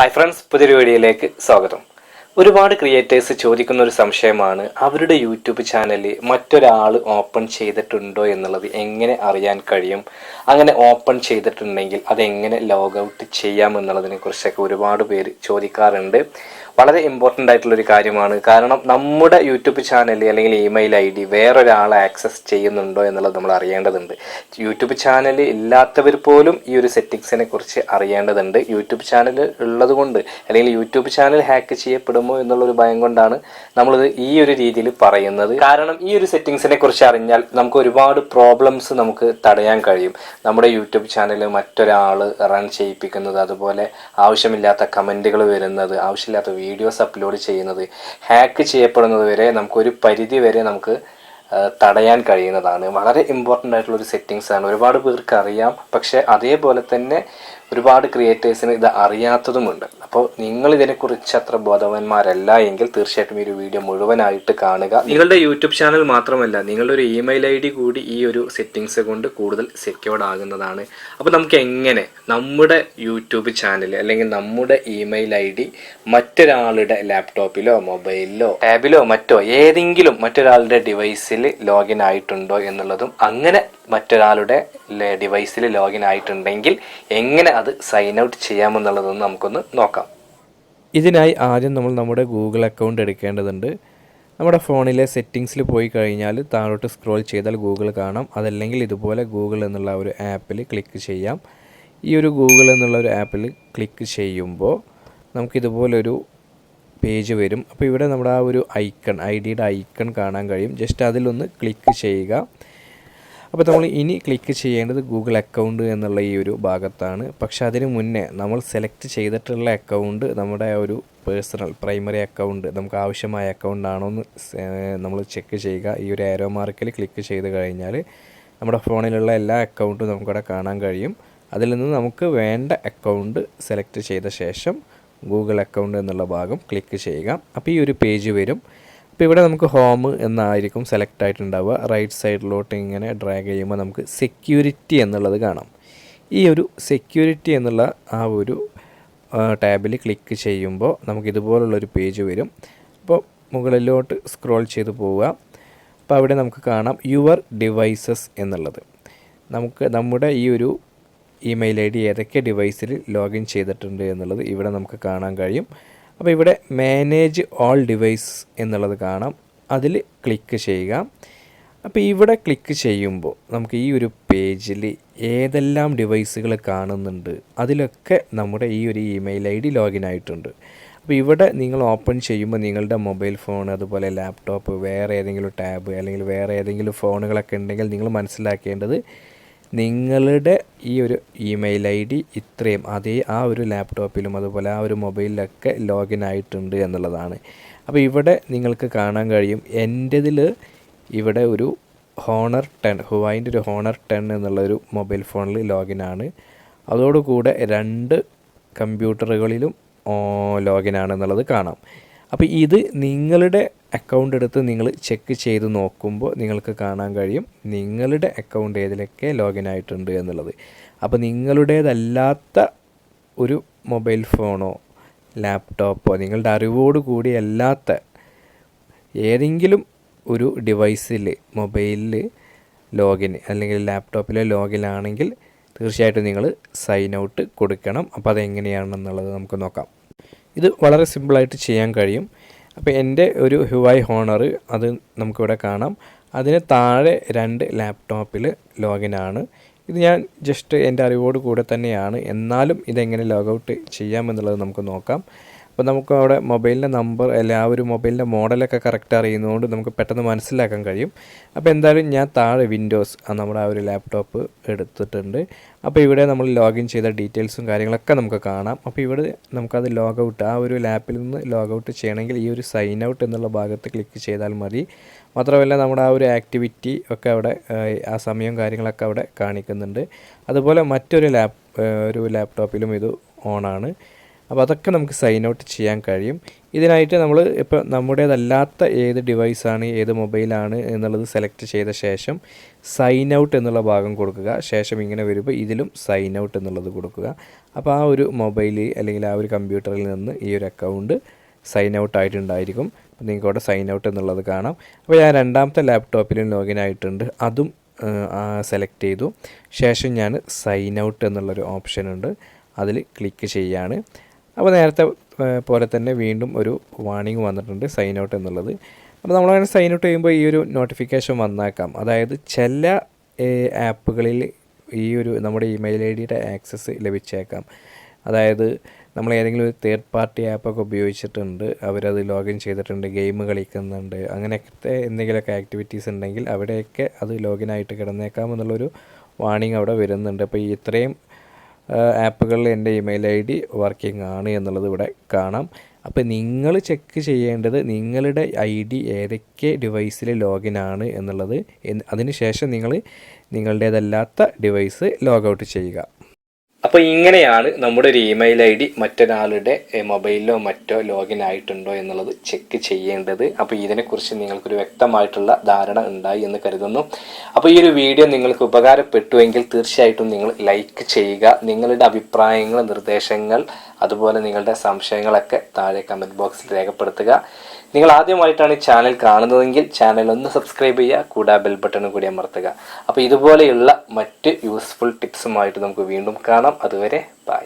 Hi friends, പുതിയൊരു വീഡിയോയിലേക്ക് സ്വാഗതം. ഒരുപാട് ക്രിയേറ്റേഴ്സ് ചോദിക്കുന്ന ഒരു സംശയമാണ്, അവരുടെ യൂട്യൂബ് ചാനൽ മറ്റൊരാൾ ഓപ്പൺ ചെയ്തിട്ടുണ്ടോ എന്നുള്ളത് എങ്ങനെ അറിയാൻ കഴിയും, അങ്ങനെ ഓപ്പൺ ചെയ്തിട്ടുണ്ടെങ്കിൽ അതെങ്ങനെ ലോഗ് ഔട്ട് ചെയ്യാം എന്നുള്ളതിനെ കുറിച്ചൊക്കെ ഒരുപാട് പേര് ചോദിക്കാറുണ്ട്. വളരെ ഇമ്പോർട്ടൻ്റ് ആയിട്ടുള്ളൊരു കാര്യമാണ്. കാരണം നമ്മുടെ യൂട്യൂബ് ചാനൽ അല്ലെങ്കിൽ ഇമെയിൽ ID വേറൊരാൾ ആക്സസ് ചെയ്യുന്നുണ്ടോ എന്നുള്ളത് നമ്മൾ അറിയേണ്ടതുണ്ട്. യൂട്യൂബ് ചാനൽ ഇല്ലാത്തവർ പോലും ഈ ഒരു സെറ്റിങ്സിനെ കുറിച്ച് അറിയേണ്ടതുണ്ട്. യൂട്യൂബ് ചാനൽ ഉള്ളത് കൊണ്ട് അല്ലെങ്കിൽ യൂട്യൂബ് ചാനൽ ഹാക്ക് ചെയ്യപ്പെടുമോ എന്നുള്ളൊരു ഭയം കൊണ്ടാണ് നമ്മളിത് ഈ ഒരു രീതിയിൽ പറയുന്നത്. കാരണം ഈ ഒരു സെറ്റിങ്സിനെ കുറിച്ച് അറിഞ്ഞാൽ നമുക്ക് ഒരുപാട് പ്രോബ്ലംസ് നമുക്ക് തടയാൻ കഴിയും. നമ്മുടെ യൂട്യൂബ് ചാനൽ മറ്റൊരാൾ റൺ ചെയ്യിപ്പിക്കുന്നത്, അതുപോലെ ആവശ്യമില്ലാത്ത കമൻറ്റുകൾ വരുന്നത്, ആവശ്യമില്ലാത്ത വീഡിയോസ് അപ്ലോഡ് ചെയ്യുന്നത്, ഹാക്ക് ചെയ്യപ്പെടുന്നത് വരെ നമുക്കൊരു പരിധി വരെ നമുക്ക് തടയാൻ കഴിയുന്നതാണ്. വളരെ ഇമ്പോർട്ടൻ്റ് ആയിട്ടുള്ളൊരു സെറ്റിങ്സ് ആണ്. ഒരുപാട് പേർക്ക് അറിയാം, പക്ഷേ അതേപോലെ തന്നെ ഒരുപാട് ക്രിയേറ്റേഴ്സിന് ഇത് അറിയാത്തതുമുണ്ട്. അപ്പോൾ നിങ്ങൾ ഇതിനെക്കുറിച്ച് അത്ര ബോധവാന്മാരല്ല എങ്കിൽ തീർച്ചയായിട്ടും ഈ ഒരു വീഡിയോ മുഴുവനായിട്ട് കാണുക. നിങ്ങളുടെ യൂട്യൂബ് ചാനൽ മാത്രമല്ല, നിങ്ങളുടെ ഒരു ഇമെയിൽ ID കൂടി ഈ ഒരു സെറ്റിങ്സ് കൊണ്ട് കൂടുതൽ സെക്യൂർഡ് ആകുന്നതാണ്. അപ്പോൾ നമുക്ക് എങ്ങനെ നമ്മുടെ യൂട്യൂബ് ചാനൽ അല്ലെങ്കിൽ നമ്മുടെ ഇമെയിൽ ID മറ്റൊരാളുടെ ലാപ്ടോപ്പിലോ മൊബൈലിലോ ടാബിലോ മറ്റോ ഏതെങ്കിലും മറ്റൊരാളുടെ ഡിവൈസിൽ ലോഗിൻ ആയിട്ടുണ്ടോ എന്നുള്ളതും, അങ്ങനെ മറ്റൊരാളുടെ ഡിവൈസിൽ ലോഗിൻ ആയിട്ടുണ്ടെങ്കിൽ എങ്ങനെ അത് സൈൻ ഔട്ട് ചെയ്യാമെന്നുള്ളതൊന്ന് നമുക്കൊന്ന് നോക്കാം. ഇതിനായി ആദ്യം നമ്മൾ നമ്മുടെ ഗൂഗിൾ അക്കൗണ്ട് എടുക്കേണ്ടതുണ്ട്. നമ്മുടെ ഫോണിലെ സെറ്റിങ്സിൽ പോയി കഴിഞ്ഞാൽ താഴോട്ട് സ്ക്രോൾ ചെയ്താൽ ഗൂഗിൾ കാണാം. അതല്ലെങ്കിൽ ഇതുപോലെ ഗൂഗിൾ എന്നുള്ള ഒരു ആപ്പിൽ ക്ലിക്ക് ചെയ്യാം. ഈ ഒരു ഗൂഗിൾ എന്നുള്ള ഒരു ആപ്പിൽ ക്ലിക്ക് ചെയ്യുമ്പോൾ നമുക്കിതുപോലൊരു പേജ് വരും. അപ്പോൾ ഇവിടെ നമ്മുടെ ആ ഒരു ഐക്കൺ, IDയുടെ ഐക്കൺ കാണാൻ കഴിയും. ജസ്റ്റ് അതിലൊന്ന് ക്ലിക്ക് ചെയ്യുക. അപ്പോൾ നമ്മൾ ഇനി ക്ലിക്ക് ചെയ്യേണ്ടത് ഗൂഗിൾ അക്കൗണ്ട് എന്നുള്ള ഈ ഒരു ഭാഗത്താണ്. പക്ഷേ അതിന് മുന്നേ നമ്മൾ സെലക്ട് ചെയ്തിട്ടുള്ള അക്കൗണ്ട് നമ്മുടെ ഒരു പേഴ്സണൽ പ്രൈമറി അക്കൗണ്ട് നമുക്ക് ആവശ്യമായ അക്കൗണ്ട് ആണോ എന്ന് നമ്മൾ ചെക്ക് ചെയ്യുക. ഈ ഒരു ആരോ മാർക്കിൽ ക്ലിക്ക് ചെയ്ത് കഴിഞ്ഞാൽ നമ്മുടെ ഫോണിലുള്ള എല്ലാ അക്കൗണ്ടും നമുക്കവിടെ കാണാൻ കഴിയും. അതിൽ നിന്ന് നമുക്ക് വേണ്ട അക്കൗണ്ട് സെലക്ട് ചെയ്ത ശേഷം ഗൂഗിൾ അക്കൗണ്ട് എന്നുള്ള ഭാഗം ക്ലിക്ക് ചെയ്യുക. അപ്പോൾ ഈ ഒരു പേജ് വരും. അപ്പോൾ ഇവിടെ നമുക്ക് ഹോം എന്നായിരിക്കും സെലക്ട് ആയിട്ടുണ്ടാവുക. റൈറ്റ് സൈഡിലോട്ട് ഇങ്ങനെ ഡ്രാഗ് ചെയ്യുമ്പോൾ നമുക്ക് സെക്യൂരിറ്റി എന്നുള്ളത് കാണാം. ഈ ഒരു സെക്യൂരിറ്റി എന്നുള്ള ആ ഒരു ടാബിൽ ക്ലിക്ക് ചെയ്യുമ്പോൾ നമുക്ക് ഇതുപോലുള്ളൊരു പേജ് വരും. അപ്പോൾ മുകളിലോട്ട് സ്ക്രോൾ ചെയ്ത് പോവുക. അപ്പോൾ അവിടെ നമുക്ക് കാണാം യുവർ ഡിവൈസസ് എന്നുള്ളത്. നമുക്ക് നമ്മുടെ ഈ ഒരു ഇമെയിൽ ID ഏതൊക്കെ ഡിവൈസിൽ ലോഗിൻ ചെയ്തിട്ടുണ്ട് എന്നുള്ളത് ഇവിടെ നമുക്ക് കാണാൻ കഴിയും. അപ്പോൾ ഇവിടെ മാനേജ് ഓൾ ഡിവൈസ് എന്നുള്ളത് കാണാം. അതിൽ ക്ലിക്ക് ചെയ്യുക. അപ്പോൾ ഇവിടെ ക്ലിക്ക് ചെയ്യുമ്പോൾ നമുക്ക് ഈ ഒരു പേജിൽ ഏതെല്ലാം ഡിവൈസുകൾ കാണുന്നുണ്ട് അതിലൊക്കെ നമ്മുടെ ഈ ഒരു ഇമെയിൽ ID ലോഗിൻ ആയിട്ടുണ്ട്. അപ്പോൾ ഇവിടെ നിങ്ങൾ ഓപ്പൺ ചെയ്യുമ്പോൾ നിങ്ങളുടെ മൊബൈൽ ഫോൺ, അതുപോലെ ലാപ്ടോപ്പ്, വേറെ ഏതെങ്കിലും ടാബ് അല്ലെങ്കിൽ വേറെ ഏതെങ്കിലും ഫോണുകളൊക്കെ ഉണ്ടെങ്കിൽ നിങ്ങൾ മനസ്സിലാക്കേണ്ടത് നിങ്ങളുടെ ഈ ഒരു ഇമെയിൽ ID ഇത്രയും അതേ ആ ഒരു ലാപ്ടോപ്പിലും അതുപോലെ ആ ഒരു മൊബൈലിലൊക്കെ ലോഗിൻ ആയിട്ടുണ്ട് എന്നുള്ളതാണ്. അപ്പോൾ ഇവിടെ നിങ്ങൾക്ക് കാണാൻ കഴിയും എൻ്റെതിൽ ഇവിടെ ഒരു ഹോണർ 10 ഹുവായിൻ്റെ ഒരു ഹോണർ 10 എന്നുള്ളൊരു മൊബൈൽ ഫോണിൽ ലോഗിൻ ആണ്. അതോടുകൂടെ 2 കമ്പ്യൂട്ടറുകളിലും ലോഗിൻ ആണെന്നുള്ളത് കാണാം. അപ്പോൾ ഇത് നിങ്ങളുടെ അക്കൗണ്ട് എടുത്ത് നിങ്ങൾ ചെക്ക് ചെയ്ത് നോക്കുമ്പോൾ നിങ്ങൾക്ക് കാണാൻ കഴിയും നിങ്ങളുടെ അക്കൗണ്ട് ഏതിലൊക്കെ ലോഗിൻ ആയിട്ടുണ്ട് എന്നുള്ളത്. അപ്പോൾ നിങ്ങളുടേതല്ലാത്ത ഒരു മൊബൈൽ ഫോണോ ലാപ്ടോപ്പോ നിങ്ങളുടെ അറിവോട് കൂടി അല്ലാത്ത ഏതെങ്കിലും ഒരു ഡിവൈസിൽ മൊബൈലിൽ ലോഗിൻ അല്ലെങ്കിൽ ലാപ്ടോപ്പിലെ ലോഗിൻ ആണെങ്കിൽ തീർച്ചയായിട്ടും നിങ്ങൾ സൈൻ ഔട്ട് കൊടുക്കണം. അപ്പോൾ അതെങ്ങനെയാണെന്നുള്ളത് നമുക്ക് നോക്കാം. ഇത് വളരെ സിമ്പിളായിട്ട് ചെയ്യാൻ കഴിയും. അപ്പോൾ എൻ്റെ ഒരു ഹുവായ് ഹോണർ അത് നമുക്കിവിടെ കാണാം. അതിന് താഴെ 2 ലാപ്ടോപ്പിൽ ലോഗിൻ ആണ്. ഇത് ഞാൻ ജസ്റ്റ് എൻ്റെ അറിവോട് കൂടെ തന്നെയാണ്. എന്നാലും ഇതെങ്ങനെ ലോഗൗട്ട് ചെയ്യാമെന്നുള്ളത് നമുക്ക് നോക്കാം. അപ്പോൾ നമുക്ക് അവിടെ മൊബൈലിൻ്റെ നമ്പർ അല്ല ആ ഒരു മൊബൈലിൻ്റെ മോഡലൊക്കെ കറക്റ്റ് അറിയുന്നതുകൊണ്ട് നമുക്ക് പെട്ടെന്ന് മനസ്സിലാക്കാൻ കഴിയും. അപ്പോൾ എന്തായാലും ഞാൻ താഴെ വിൻഡോസ് നമ്മുടെ ആ ഒരു ലാപ്ടോപ്പ് എടുത്തിട്ടുണ്ട്. അപ്പോൾ ഇവിടെ നമ്മൾ ലോഗിൻ ചെയ്ത ഡീറ്റെയിൽസും കാര്യങ്ങളൊക്കെ നമുക്ക് കാണാം. അപ്പോൾ ഇവിടെ നമുക്കത് ലോഗൗട്ട് ആ ഒരു ലാപ്പിൽ നിന്ന് ലോഗൗട്ട് ചെയ്യണമെങ്കിൽ ഈ ഒരു സൈൻ ഔട്ട് എന്നുള്ള ഭാഗത്ത് ക്ലിക്ക് ചെയ്താൽ മതി. മാത്രമല്ല നമ്മുടെ ആ ഒരു ആക്ടിവിറ്റി ഒക്കെ അവിടെ ആ സമയം കാര്യങ്ങളൊക്കെ അവിടെ കാണിക്കുന്നുണ്ട്. അതുപോലെ മറ്റൊരു ലാപ്ടോപ്പിലും ഇത് ഓണാണ്. അപ്പോൾ അതൊക്കെ നമുക്ക് സൈൻ ഔട്ട് ചെയ്യാൻ കഴിയും. ഇതിനായിട്ട് നമ്മൾ ഇപ്പോൾ നമ്മുടേതല്ലാത്ത ഏത് ഡിവൈസാണ് ഏത് മൊബൈലാണ് എന്നുള്ളത് സെലക്ട് ചെയ്ത ശേഷം സൈൻ ഔട്ട് എന്നുള്ള ഭാഗം കൊടുക്കുക. ശേഷം ഇങ്ങനെ വരുമ്പോൾ ഇതിലും സൈൻ ഔട്ട് എന്നുള്ളത് കൊടുക്കുക. അപ്പോൾ ആ ഒരു മൊബൈൽ അല്ലെങ്കിൽ ആ ഒരു കമ്പ്യൂട്ടറിൽ നിന്ന് ഈ ഒരു അക്കൗണ്ട് സൈൻ ഔട്ട് ആയിട്ടുണ്ടായിരിക്കും. അപ്പോൾ നിങ്ങൾക്ക് അവിടെ സൈൻ ഔട്ട് എന്നുള്ളത് കാണാം. അപ്പോൾ ഞാൻ രണ്ടാമത്തെ ലാപ്ടോപ്പിലും ലോഗിൻ ആയിട്ടുണ്ട്, അതും സെലക്ട് ചെയ്തു. ശേഷം ഞാൻ സൈൻ ഔട്ട് എന്നുള്ളൊരു ഓപ്ഷൻ ഉണ്ട്, അതിൽ ക്ലിക്ക് ചെയ്യാണ്. അപ്പോൾ നേരത്തെ പോലെ തന്നെ വീണ്ടും ഒരു വാർണിംഗ് വന്നിട്ടുണ്ട് സൈൻ ഔട്ട് എന്നുള്ളത്. അപ്പോൾ നമ്മളങ്ങനെ സൈൻ ഔട്ട് ചെയ്യുമ്പോൾ ഈ ഒരു നോട്ടിഫിക്കേഷൻ വന്നേക്കാം. അതായത് ചില ആപ്പുകളിൽ ഈ ഒരു നമ്മുടെ ഇമെയിൽ ഐ ഡിയുടെ ആക്സസ് ലഭിച്ചേക്കാം. അതായത് നമ്മൾ ഏതെങ്കിലും ഒരു തേർഡ് പാർട്ടി ആപ്പൊക്കെ ഉപയോഗിച്ചിട്ടുണ്ട്, അവരത് ലോഗിൻ ചെയ്തിട്ടുണ്ട്, ഗെയിം കളിക്കുന്നുണ്ട്, അങ്ങനെയൊക്കെ എന്തെങ്കിലുമൊക്കെ ആക്ടിവിറ്റീസ് ഉണ്ടെങ്കിൽ അവിടെയൊക്കെ അത് ലോഗിൻ ആയിട്ട് കിടന്നേക്കാം എന്നുള്ളൊരു വാർണിംഗ് അവിടെ വരുന്നുണ്ട്. അപ്പോൾ ഈ ഇത്രയും ആപ്പുകളിൽ എൻ്റെ ഇമെയിൽ ഐ ഡി വർക്കിംഗ് ആണ് എന്നുള്ളത് ഇവിടെ കാണാം. അപ്പോൾ നിങ്ങൾ ചെക്ക് ചെയ്യേണ്ടത് നിങ്ങളുടെ ഐ ഡി ഏതൊക്കെ ഡിവൈസിൽ ലോഗിൻ ആണ് എന്നുള്ളത്. അതിനുശേഷം നിങ്ങൾ നിങ്ങളുടേതല്ലാത്ത ഡിവൈസ് ലോഗൗട്ട് ചെയ്യുക. അപ്പോൾ ഇങ്ങനെയാണ് നമ്മുടെ ഒരു ഇമെയിൽ ഐ ഡി മറ്റൊരാളുടെ മൊബൈലിലോ മറ്റോ ലോഗിൻ ആയിട്ടുണ്ടോ എന്നുള്ളത് ചെക്ക് ചെയ്യേണ്ടത്. അപ്പോൾ ഇതിനെക്കുറിച്ച് നിങ്ങൾക്കൊരു വ്യക്തമായിട്ടുള്ള ധാരണ ഉണ്ടായി എന്ന് കരുതുന്നു. അപ്പോൾ ഈ ഒരു വീഡിയോ നിങ്ങൾക്ക് ഉപകാരപ്പെട്ടുവെങ്കിൽ തീർച്ചയായിട്ടും നിങ്ങൾ ലൈക്ക് ചെയ്യുക. നിങ്ങളുടെ അഭിപ്രായങ്ങൾ, നിർദ്ദേശങ്ങൾ, അതുപോലെ നിങ്ങളുടെ സംശയങ്ങളൊക്കെ താഴെ കമൻറ്റ് ബോക്സിൽ രേഖപ്പെടുത്തുക. നിങ്ങൾ ആദ്യമായിട്ടാണ് ഈ ചാനൽ കാണുന്നതെങ്കിൽ ചാനൽ ഒന്ന് സബ്സ്ക്രൈബ് ചെയ്യുക, കൂടാതെ ബെൽ ബട്ടണും കൂടി അമർത്തുക. അപ്പോൾ ഇതുപോലെയുള്ള മറ്റ് യൂസ്ഫുൾ ടിപ്സുമായിട്ട് നമുക്ക് വീണ്ടും കാണാം. അതുവരെ ബൈ.